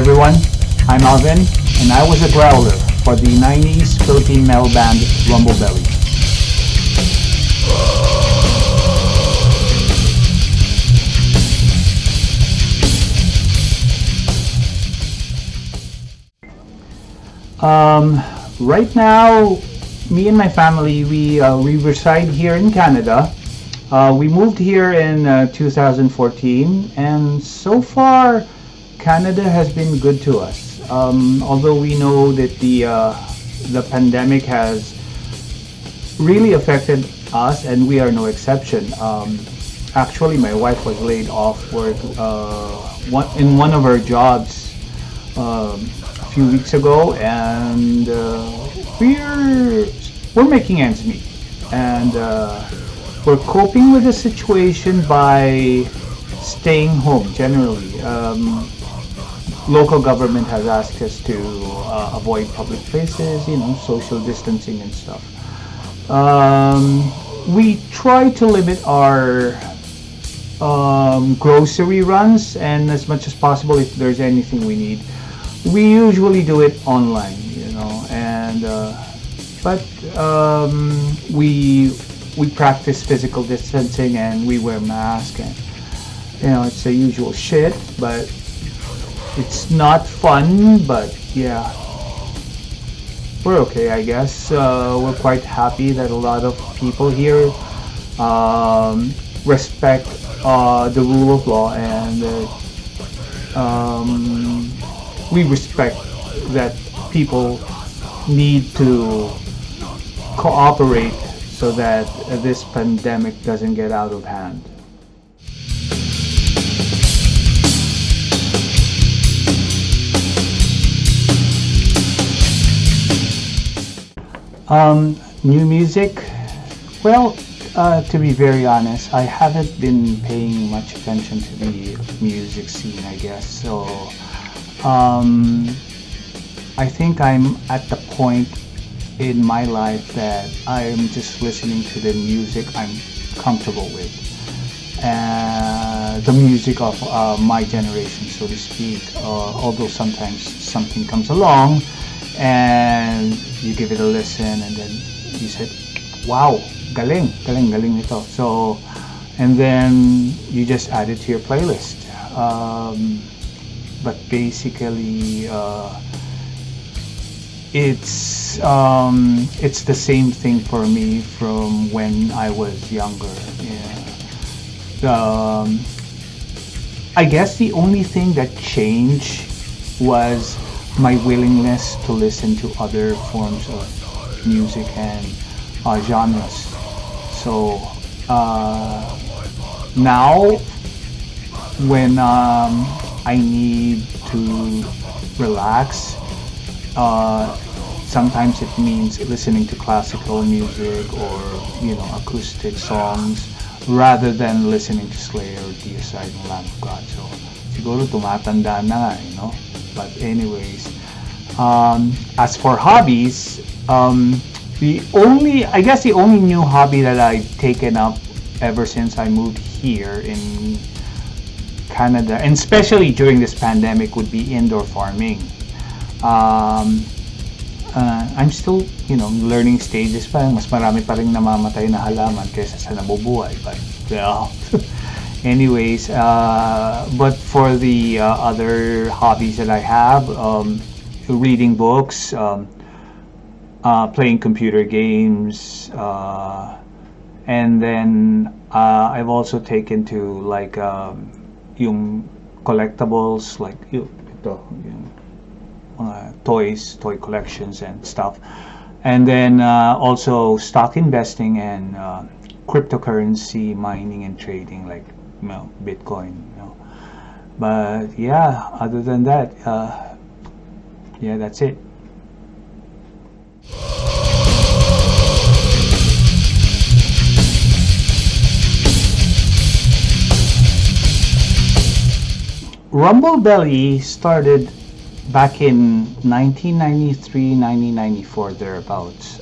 everyone, I'm Alvin, and I was a growler for the 90s Philippine metal band RUMBLEBELLY. Right now, me and my family, we reside here in Canada. We moved here in 2014, and so far, Canada has been good to us. Although we know that the pandemic has really affected us, and we are no exception. Actually, my wife was laid off work in one of her jobs a few weeks ago, and we're making ends meet, and we're coping with the situation by staying home generally. Local government has asked us to avoid public places, social distancing and stuff. We try to limit our grocery runs, and as much as possible, if there's anything we need, we usually do it online, and but we practice physical distancing, and we wear masks, and it's the usual shit, but it's not fun. But yeah, we're okay, I guess. We're quite happy that a lot of people here respect the rule of law, and we respect that people need to cooperate so that this pandemic doesn't get out of hand. New music? Well, to be very honest, I haven't been paying much attention to the music scene, I guess. So, I think I'm at the point in my life that I'm just listening to the music I'm comfortable with. The music of my generation, so to speak. Although sometimes something comes along and you give it a listen, and then you said, wow, galing ito. So, and then you just add it to your playlist. But basically, it's the same thing for me from when I was younger. Yeah. I guess the only thing that changed was my willingness to listen to other forms of music and genres. So now, when I need to relax, sometimes it means listening to classical music or acoustic songs rather than listening to Slayer or Deicide and Lamb of God. So siguro tumatanda na nga, But anyways, as for hobbies, the only new hobby that I've taken up ever since I moved here in Canada, and especially during this pandemic, would be indoor farming. I'm still, learning stages pa. Mas marami pa ring namamatay na halaman kaysa sa nabubuhay. But, anyways, but for the other hobbies that I have, reading books, playing computer games, and then I've also taken to yung collectibles, like toy collections and stuff, and then also stock investing and cryptocurrency mining and trading, like Bitcoin. But yeah, other than that, yeah, that's it. RUMBLEBELLY started back in 1993, 1994, thereabouts.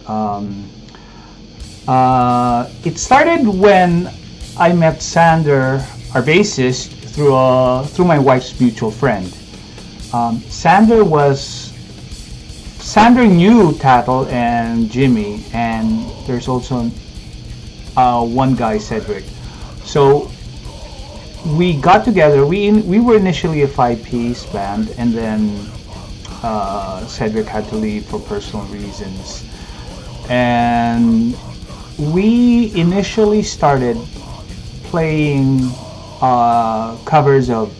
It started when I met Sander, our bassist, through my wife's mutual friend. Sander knew Tattle and Jimmy, and there's also one guy, Cedric. So we got together. We were initially a five-piece band, and then Cedric had to leave for personal reasons. And we initially started playing covers of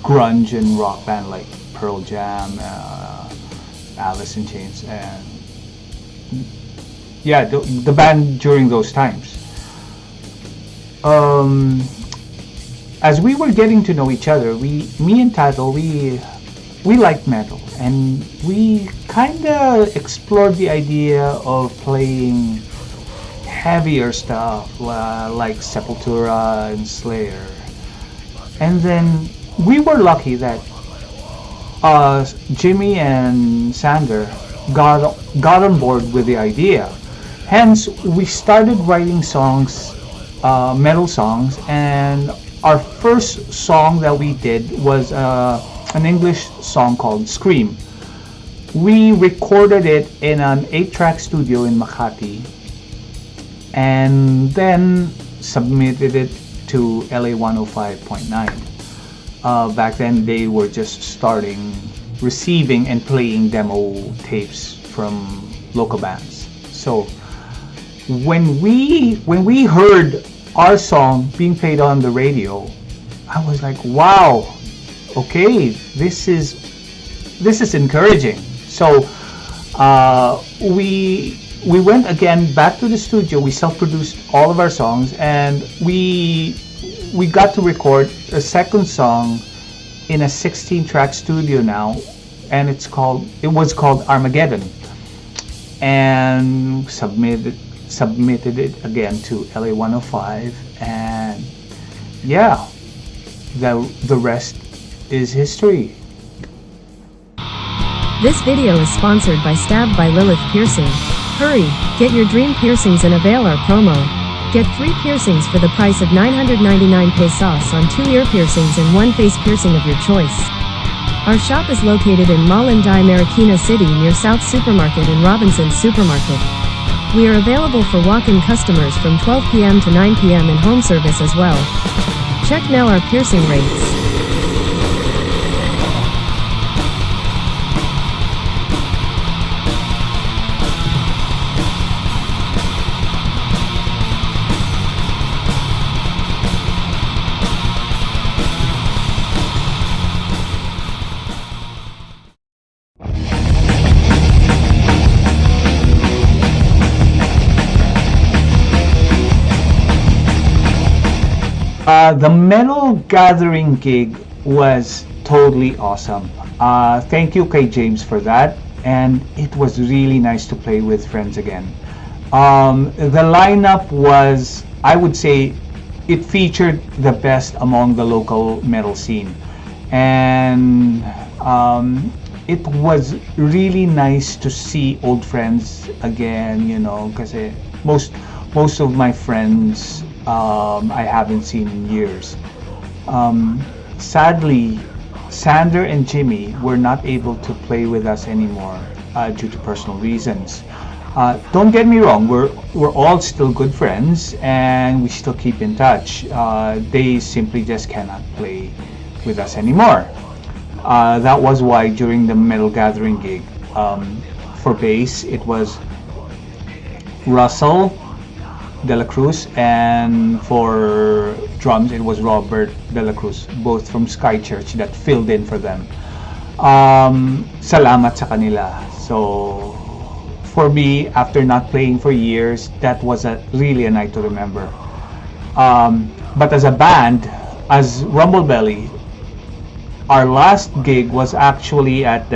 grunge and rock band like Pearl Jam, Alice in Chains, and yeah, the band during those times. As we were getting to know each other, me and Tattle, we liked metal, and we kind of explored the idea of playing heavier stuff like Sepultura and Slayer. And then we were lucky that Jimmy and Sander got on board with the idea. Hence, we started writing songs, metal songs, and our first song that we did was an English song called Scream. We recorded it in an 8-track studio in Makati, and then submitted it to LA 105.9. Back then they were just starting receiving and playing demo tapes from local bands. So when we heard our song being played on the radio, I was like, wow, okay, this is encouraging. So we went again back to the studio. We self-produced all of our songs, and we got to record a second song in a 16-track studio now, and it was called Armageddon, and submitted it again to LA 105, and yeah, the rest is history. This video is sponsored by Stabbed by Lilith Piercing. Hurry, get your dream piercings and avail our promo. Get 3 piercings for the price of 999 pesos on 2 ear piercings and 1 face piercing of your choice. Our shop is located in Malanday, Marikina City near South Supermarket and Robinson's Supermarket. We are available for walk-in customers from 12 p.m. to 9 p.m. and home service as well. Check now our piercing rates. The Metal Gathering gig was totally awesome. Thank you, Kay James, for that, and it was really nice to play with friends again. The lineup was, I would say, it featured the best among the local metal scene, and it was really nice to see old friends again, you know, because most of my friends I haven't seen in years. Sadly, Sander and Jimmy were not able to play with us anymore due to personal reasons. Don't get me wrong, we're all still good friends and we still keep in touch. They simply just cannot play with us anymore. That was why during the Metal Gathering gig, for bass it was Russell De La Cruz, and for drums it was Robert De La Cruz, both from Sky Church, that filled in for them. Salamat sa kanila. So for me, after not playing for years, that was really a night to remember. But as a band, as Rumblebelly, our last gig was actually at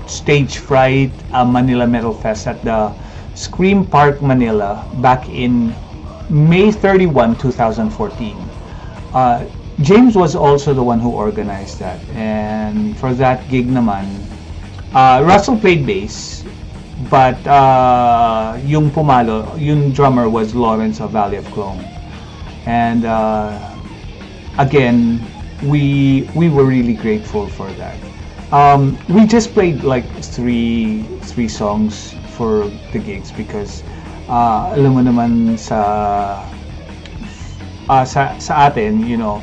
Stage Fright Manila Metal Fest at the Scream Park, Manila, back in May 31, 2014. James was also the one who organized that, and for that gig naman, Russell played bass, but yung pumalo, yung drummer was Lawrence of Valley of Clone, and again, we were really grateful for that. We just played like three songs for the gigs because alam mo naman sa atin, you know,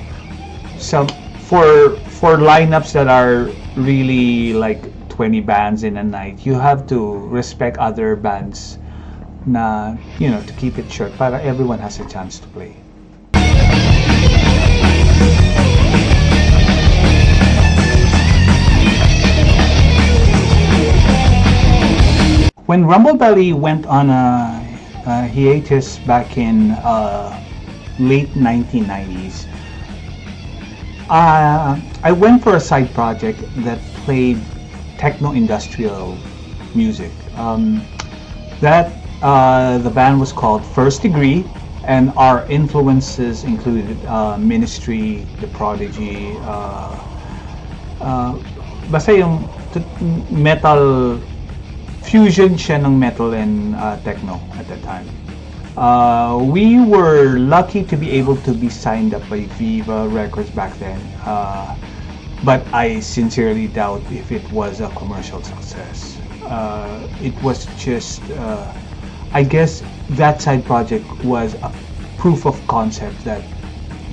some for lineups that are really like 20 bands in a night, you have to respect other bands na, you know, to keep it short para everyone has a chance to play. When Rumblebelly went on a hiatus back in late 1990s, I went for a side project that played techno-industrial music. The band was called First Degree, and our influences included Ministry, The Prodigy, basta yung metal, fusion siya ng metal and techno at that time. We were lucky to be able to be signed up by Viva Records back then, but I sincerely doubt if it was a commercial success. It was just, I guess that side project was a proof of concept that,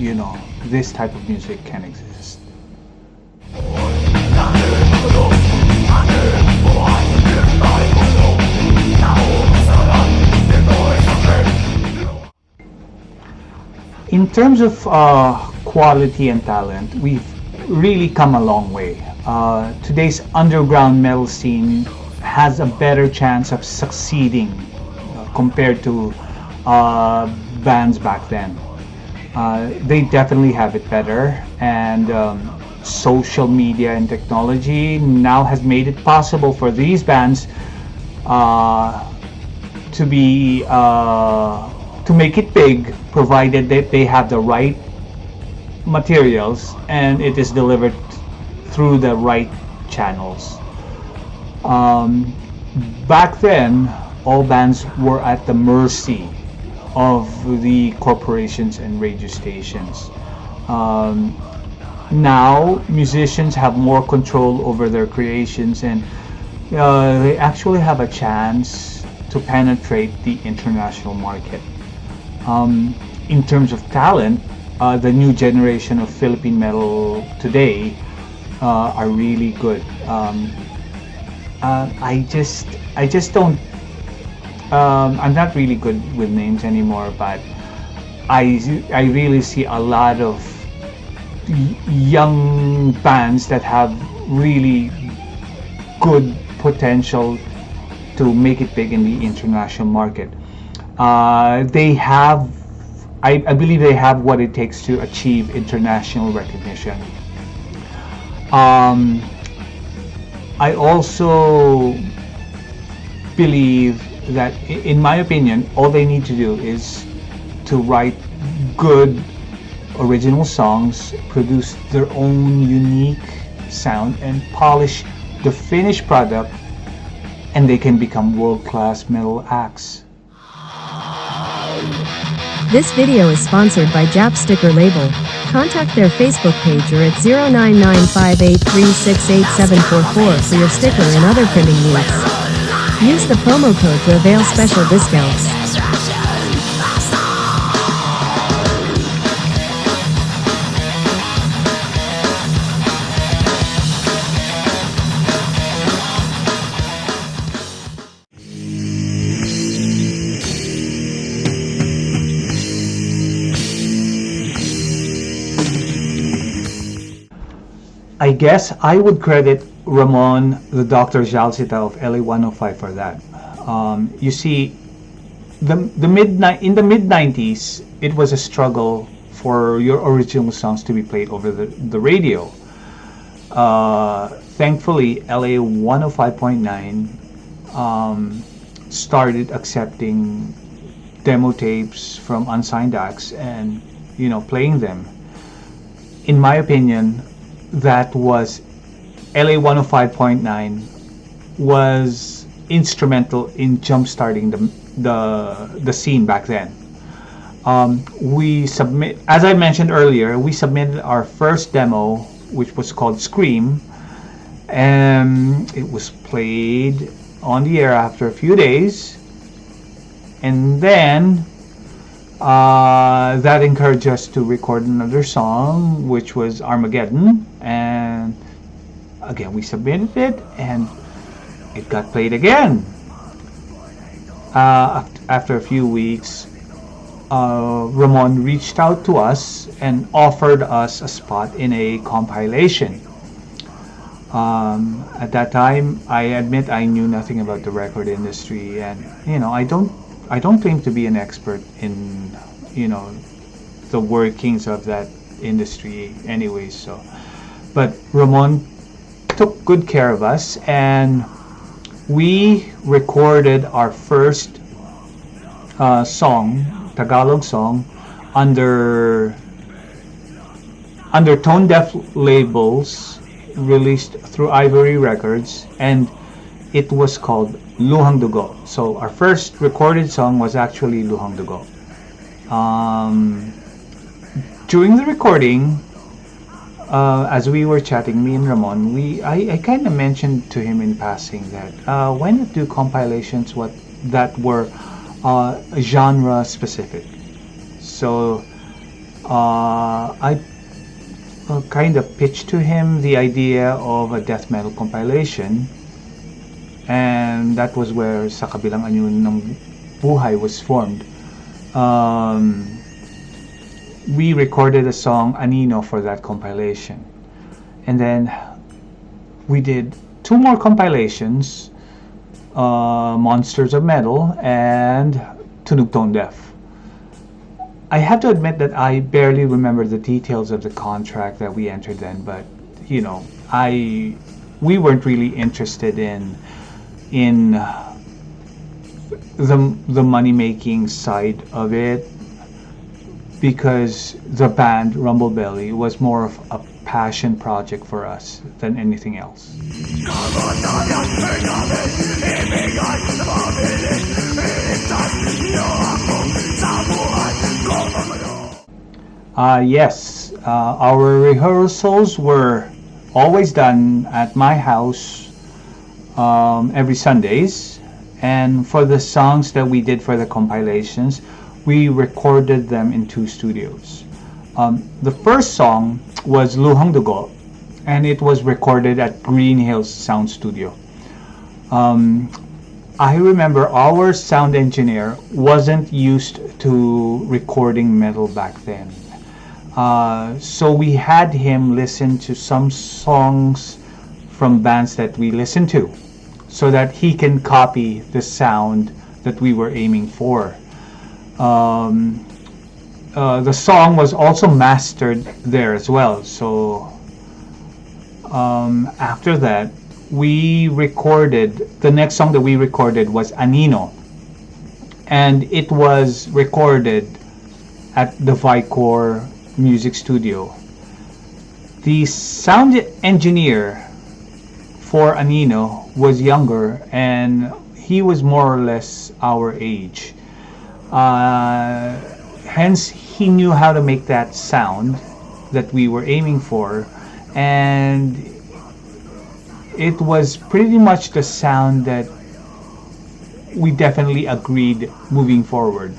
you know, this type of music can exist. In terms of quality and talent, we've really come a long way. Today's underground metal scene has a better chance of succeeding compared to bands back then. They definitely have it better, and social media and technology now has made it possible for these bands to be to make it big, provided that they have the right materials and it is delivered through the right channels. Back then, all bands were at the mercy of the corporations and radio stations. Now, musicians have more control over their creations, and they actually have a chance to penetrate the international market. In terms of talent, the new generation of Philippine metal today are really good. I just don't. I'm not really good with names anymore, but I really see a lot of young bands that have really good potential to make it big in the international market. They have, I believe they have what it takes to achieve international recognition. I also believe that, in my opinion, all they need to do is to write good original songs, produce their own unique sound, and polish the finished product, and they can become world-class metal acts. This video is sponsored by Jap Sticker Label. Contact their Facebook page or at 099583687744 for your sticker and other printing needs. Use the promo code to avail special discounts. I guess I would credit Ramon, the Dr. Jalcita of LA105 for that. You see, in the mid 90s, it was a struggle for your original songs to be played over the radio. Thankfully, LA105.9 started accepting demo tapes from unsigned acts and, you know, playing them. In my opinion, that was LA105.9 was instrumental in jump-starting the scene back then. As I mentioned earlier, we submitted our first demo, which was called Scream, And it was played on the air after a few days, and then that encouraged us to record another song, which was Armageddon. And again, we submitted it, and it got played again. After a few weeks, Ramon reached out to us and offered us a spot in a compilation. At that time, I admit I knew nothing about the record industry, and I don't claim to be an expert in the workings of that industry, anyways. So, but Ramon took good care of us, and we recorded our first song, Tagalog song, under Tone Def labels, released through Ivory Records, and it was called Luhang Dugo. So our first recorded song was actually Luhang Dugo. During the recording, as we were chatting, me and Ramon, I kind of mentioned to him in passing that why not do compilations that were genre specific. So I kind of pitched to him the idea of a death metal compilation, and that was where Sa Kabilang Anyo Ng Buhay was formed. We recorded a song, Anino, for that compilation, and then we did 2 more compilations, Monsters of Metal and Tunog Tone Def. I have to admit that I barely remember the details of the contract that we entered then, but we weren't really interested in the money-making side of it, because the band Rumblebelly was more of a passion project for us than anything else. Yes, our rehearsals were always done at my house every Sundays, and for the songs that we did for the compilations, we recorded them in 2 studios. The first song was Luhang Dugo, and it was recorded at Green Hills Sound Studio. I remember our sound engineer wasn't used to recording metal back then. So we had him listen to some songs from bands that we listened to, so that he can copy the sound that we were aiming for. The song was also mastered there as well. So after that, the next song that we recorded was Anino, and it was recorded at the Vicor Music Studio. The sound engineer for Anino was younger, and he was more or less our age. Hence, he knew how to make that sound that we were aiming for, and it was pretty much the sound that we definitely agreed moving forward.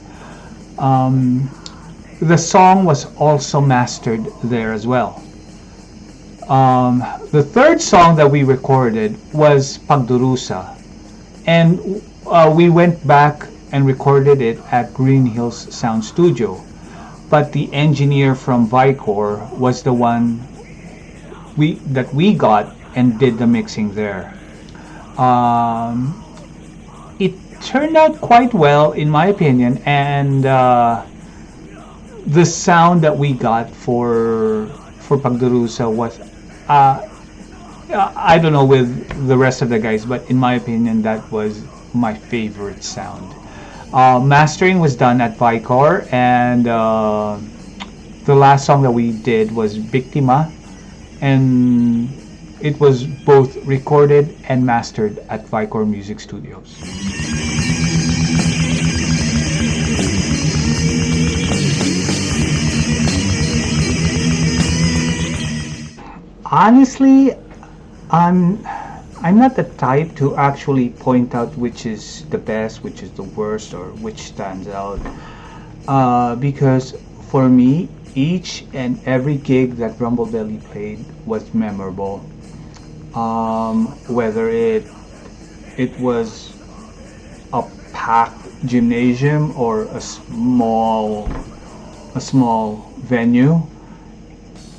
The song was also mastered there as well. The third song that we recorded was Pagdurusa, and we went back and recorded it at Green Hills Sound Studio, but the engineer from Vicor was the one that we got and did the mixing there. It turned out quite well, in my opinion, and the sound that we got for Pagdurusa was I don't know with the rest of the guys, but in my opinion, that was my favorite sound. Mastering was done at Vicor, and the last song that we did was Biktima, and it was both recorded and mastered at Vicor Music Studios. Honestly, I'm not the type to actually point out which is the best, which is the worst, or which stands out. Because for me, each and every gig that Rumblebelly played was memorable. Whether it was a packed gymnasium or a small venue,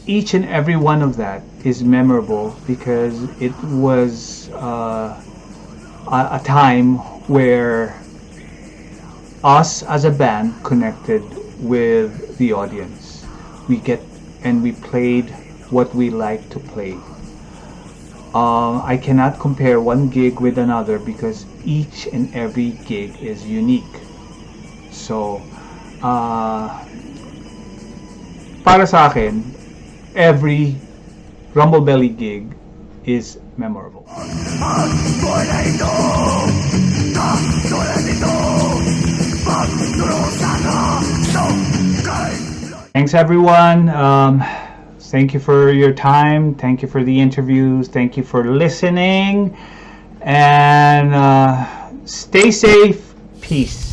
each and every one of that is memorable because it was a time where us as a band connected with the audience. We played what we like to play. I cannot compare one gig with another because each and every gig is unique. So, para sa akin, every Rumblebelly gig is memorable. Thanks everyone. Thank you for your time. Thank you for the interviews. Thank you for listening. And stay safe. Peace.